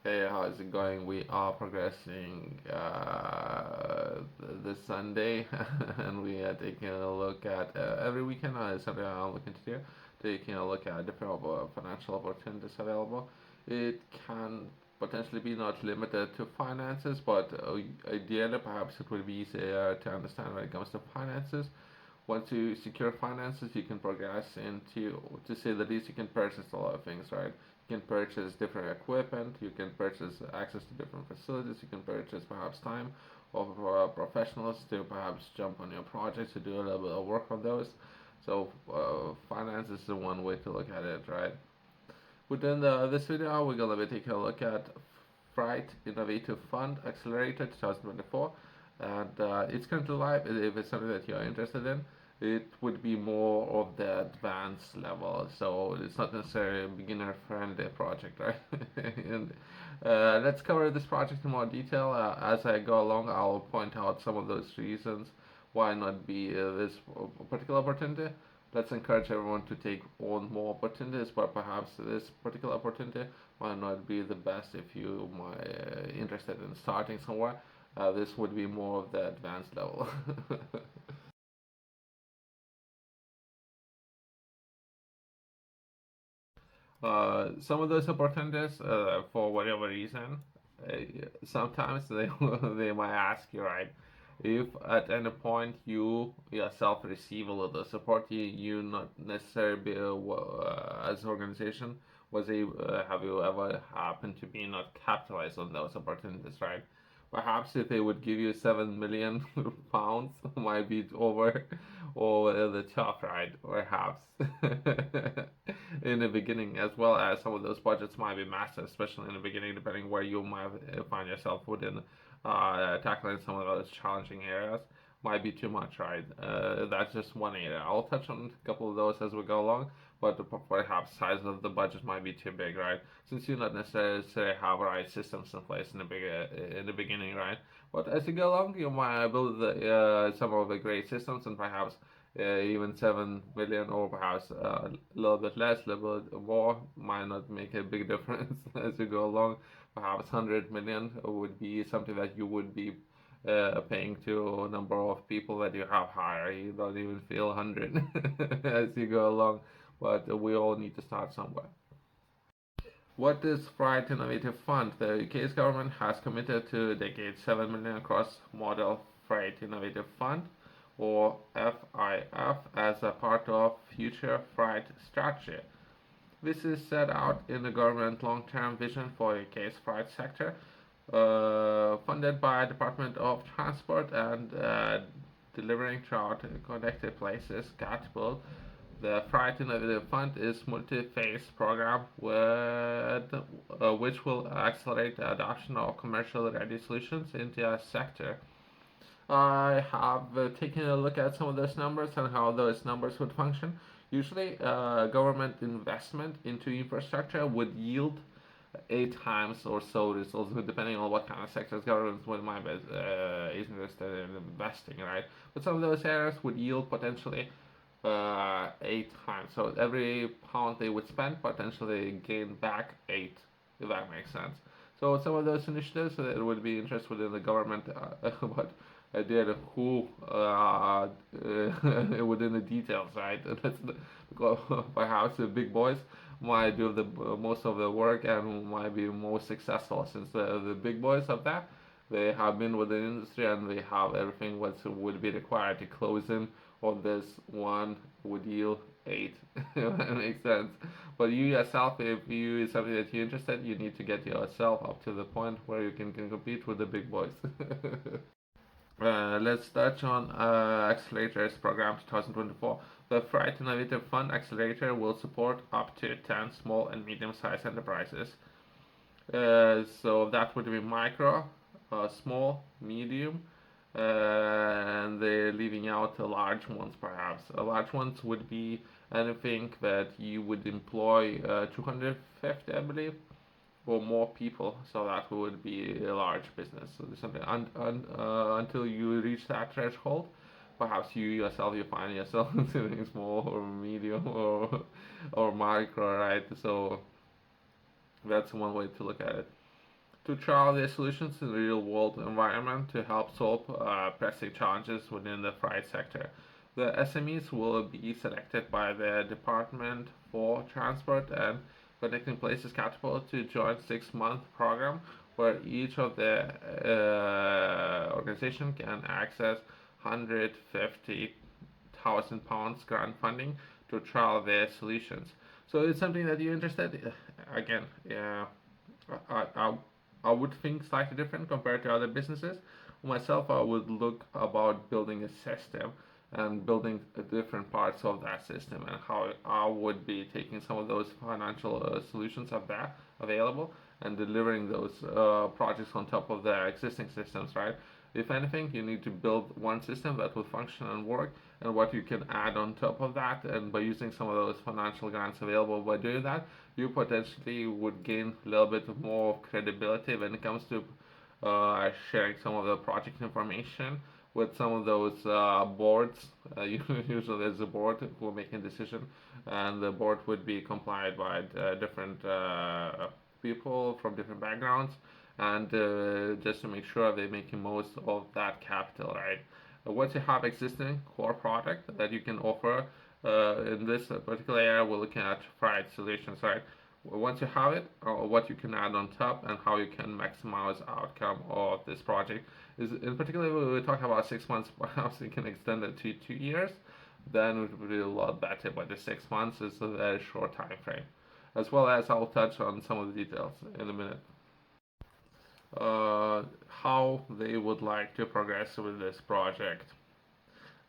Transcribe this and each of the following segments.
Hey, how's it going? We are progressing this Sunday, and we are taking a look at every weekend. Is something I'm looking to do. Taking a look at different financial opportunities available. It can potentially be not limited to finances, but ideally, perhaps it would be easier to understand when it comes to finances. Once you secure finances, you can progress into, to say the least, you can purchase a lot of things, right? You can purchase different equipment, you can purchase access to different facilities, you can purchase perhaps time of professionals to perhaps jump on your projects to do a little bit of work on those. So finance is the one way to look at it, right? Within this video, we're gonna be taking a look at Fright Innovative Fund Accelerator 2024, and it's currently live. If it's something that you're interested in, it would be more of the advanced level, so it's not necessarily a beginner-friendly project, right? And let's cover this project in more detail. As I go along, I'll point out some of those reasons why not be this particular opportunity. Let's encourage everyone to take on more opportunities, but perhaps this particular opportunity might not be the best if you are interested in starting somewhere. This would be more of the advanced level. Some of those opportunities, for whatever reason, uh, sometimes they they might ask you, right, if at any point you yourself receive a little support, you not necessarily be as an organization have you ever happened to be not capitalized on those opportunities, right? Perhaps if they would give you 7 million pounds, might be over the top, right? Perhaps in the beginning, as well as some of those budgets might be massive, especially in the beginning, depending where you might find yourself within tackling some of those challenging areas. Might be too much, right? That's just one area. I'll touch on a couple of those as we go along, but perhaps size of the budget might be too big, right? Since you not necessarily have right systems in place in the beginning, right? But as you go along, you might build some of the great systems, and perhaps even 7 million, or perhaps a little bit less, a little bit more, might not make a big difference as you go along. Perhaps 100 million would be something that you would be paying to a number of people that you have hired. You don't even feel 100 as you go along, but we all need to start somewhere. What is Fright Innovative Fund? The UK's government has committed to dedicate 7 million cross-modal Fright Innovative Fund, or FIF, as a part of future fright strategy. This is set out in the government long-term vision for UK's fright sector, funded by Department of Transport and delivering throughout Connected Places Catapult. The Fright Innovative Fund is multi-phase program which will accelerate the adoption of commercial ready solutions into a sector. I have taken a look at some of those numbers and how those numbers would function. Usually, government investment into infrastructure would yield 8 times or so results, depending on what kind of sectors government might be interested in investing, right? But some of those areas would yield potentially 8 times. So every pound they would spend, potentially gain back eight, if that makes sense. So some of those initiatives that would be interested within the government, but idea of who within the details, right? That's perhaps the big boys might do the most of the work and might be most successful, since the big boys of that, they have been within the industry and they have everything what would be required to close in on this one would yield eight. If that makes sense. But you yourself, if you is something that you're interested, you need to get yourself up to the point where you can compete with the big boys. Let's touch on Accelerators Program 2024. The Fright Innovative Fund Accelerator will support up to 10 small and medium-sized enterprises. So that would be micro, small, medium, and they're leaving out the large ones perhaps. Large ones would be anything that you would employ 250, I believe, or more people, so that would be a large business. So something until you reach that threshold, perhaps you yourself you find yourself doing small or medium or micro, right? So that's one way to look at it. to trial their solutions in a real-world environment to help solve pressing challenges within the freight sector. The SMEs will be selected by the Department for Transport and Connected Places Catapult to join 6-month program where each of the organization can access £150,000 grant funding to trial their solutions. So it's something that you're interested in. Again, I, I, I would think slightly different compared to other businesses. Myself, I would look about building a system and building different parts of that system and how I would be taking some of those financial solutions of that available and delivering those projects on top of the existing systems, right? If anything, you need to build one system that will function and work, and what you can add on top of that. And by using some of those financial grants available by doing that, you potentially would gain a little bit more credibility when it comes to sharing some of the project information with some of those boards. Usually there's a board who will make a decision, and the board would be complied by different people from different backgrounds, and just to make sure they're making most of that capital, right? Once you have existing core product that you can offer, in this particular area, we're looking at fried solutions, right? Once you have it, what you can add on top and how you can maximize outcome of this project is, in particular, we talk about 6 months. Perhaps we can extend it to 2 years. Then it would be a lot better. But the 6 months is a very short time frame. As well as I'll touch on some of the details in a minute. How they would like to progress with this project.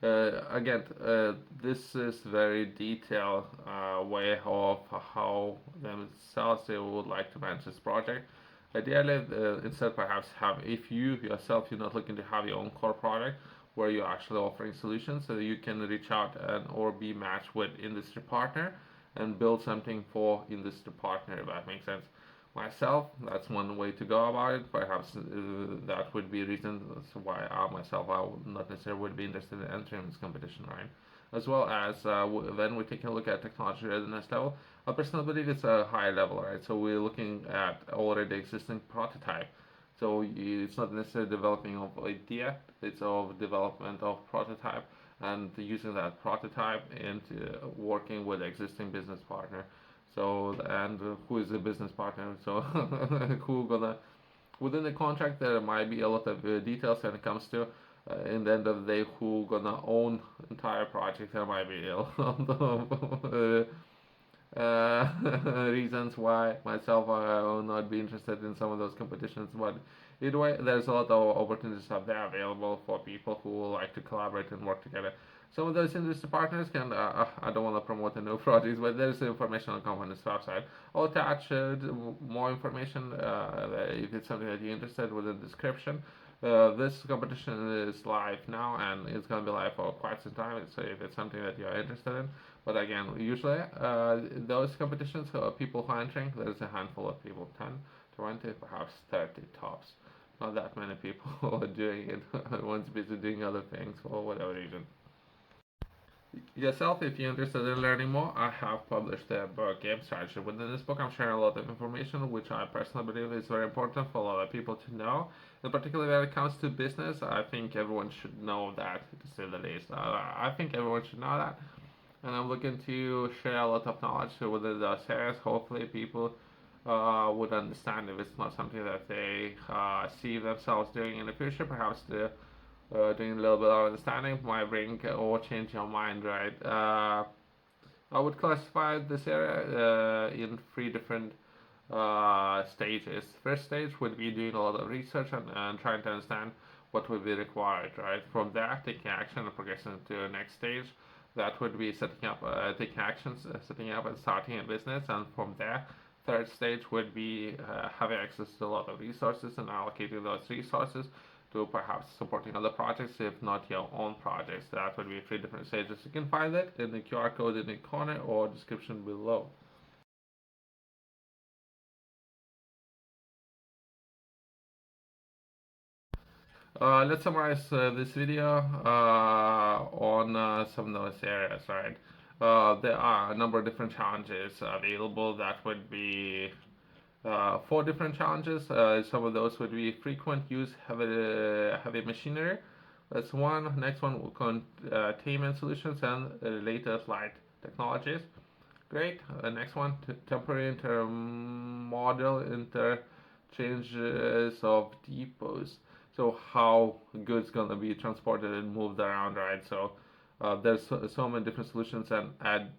Again, this is very detailed way of how themselves they would like to manage this project. Ideally, instead perhaps have, if you yourself you're not looking to have your own core product where you're actually offering solutions, so you can reach out and or be matched with industry partner and build something for industry partner, if that makes sense. Myself, that's one way to go about it. Perhaps that would be a reason why I would not necessarily would be interested in entering this competition, right? As well as then we're taking a look at technology readiness level. I personally believe it's a high level, right? So we're looking at already existing prototype. So it's not necessarily developing of idea, it's of development of prototype and using that prototype into working with existing business partner. So, and who is the business partner? So who gonna, within the contract there might be a lot of details when it comes to in the end of the day who gonna own entire project. There might be a lot of reasons why myself I will not be interested in some of those competitions. But either way, there's a lot of opportunities out there available for people who would like to collaborate and work together. Some of those industry partners can, I don't want to promote the new projects, but there's information on company's website. I'll attach more information if it's something that you're interested with in the description. This competition is live now and it's going to be live for quite some time, so if it's something that you're interested in. But again, usually those competitions, people who are entering, there's a handful of people, 10, 20, perhaps 30 tops. Not that many people are doing it. One's busy doing other things for whatever reason. Yourself, if you're interested in learning more, I have published a book, Game Strategy. Within this book, I'm sharing a lot of information which I personally believe is very important for a lot of people to know. In particular, when it comes to business, I think everyone should know that, to say the least. I think everyone should know that. And I'm looking to share a lot of knowledge within those areas. Hopefully, people would understand if it's not something that they see themselves doing in the future. Perhaps the doing a little bit of understanding might bring or change your mind, right? I would classify this area in three different stages. First stage would be doing a lot of research and trying to understand what would be required, right? From there, taking action and progressing to the next stage. That would be setting up, taking actions, setting up and starting a business, and from there, third stage would be having access to a lot of resources and allocating those resources to perhaps supporting other projects, if not your own projects. That would be three different stages. You can find it in the QR code in the corner or description below. Let's summarize this video on some of those areas, right? There are a number of different challenges available that would be Four different challenges. Some of those would be frequent use heavy machinery. That's one. Next one, containment solutions and latest light technologies. Great. Next one, temporary intermodal interchanges of depots. So how goods gonna be transported and moved around, right? So there's so many different solutions and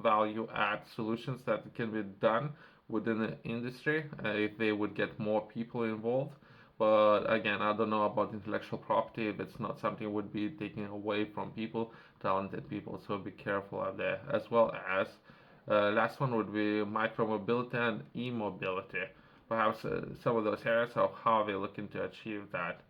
value add solutions that can be done within the industry if they would get more people involved. But again, I don't know about intellectual property if it's not something would be taken away from people, talented people. So be careful out there. As well as last one would be micromobility and e-mobility. Perhaps some of those areas of how they're looking to achieve that.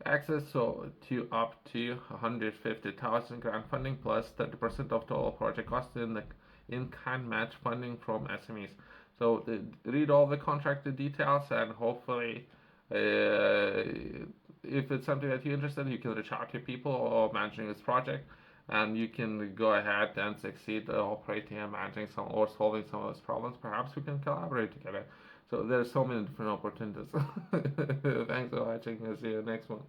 Access to up to 150,000 grant funding plus 30% of total project cost in the in-kind match funding from SMEs. So read all the contracted details and hopefully if it's something that you're interested in, you can reach out to people or managing this project and you can go ahead and succeed operating and managing some or solving some of those problems. Perhaps we can collaborate together. So there's so many different opportunities. Thanks for watching. I'll see you next one.